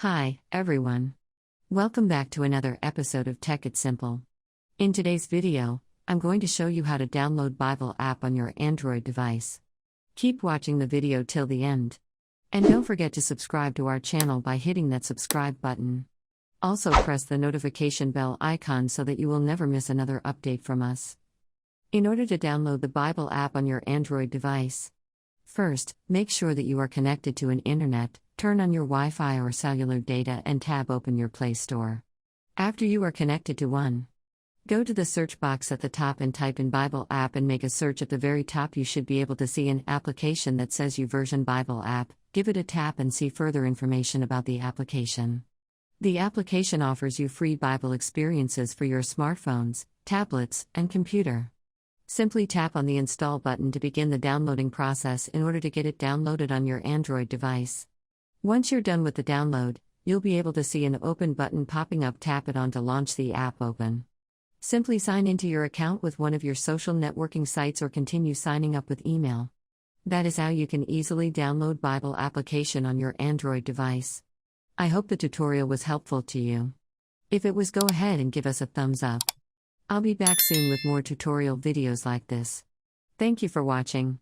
Hi, everyone. Welcome back to another episode of Tech It Simple. In today's video, I'm going to show you how to download Bible app on your Android device. Keep watching the video till the end. And don't forget to subscribe to our channel by hitting that subscribe button. Also press the notification bell icon so that you will never miss another update from us. In order to download the Bible app on your Android device, first, make sure that you are connected to an internet, turn on your Wi-Fi or cellular data and open your Play Store. After you are connected to one, go to the search box at the top and type in Bible app and make a search. At the very top you should be able to see an application that says YouVersion Bible app. Give it a tap and see further information about the application. The application offers you free Bible experiences for your smartphones, tablets, and computer. Simply tap on the install button to begin the downloading process in order to get it downloaded on your Android device. Once you're done with the download, you'll be able to see an open button popping up. Tap it on to launch the app open. Simply sign into your account with one of your social networking sites or continue signing up with email. That is how you can easily download Bible application on your Android device. I hope the tutorial was helpful to you. If it was, go ahead and give us a thumbs up. I'll be back soon with more tutorial videos like this. Thank you for watching.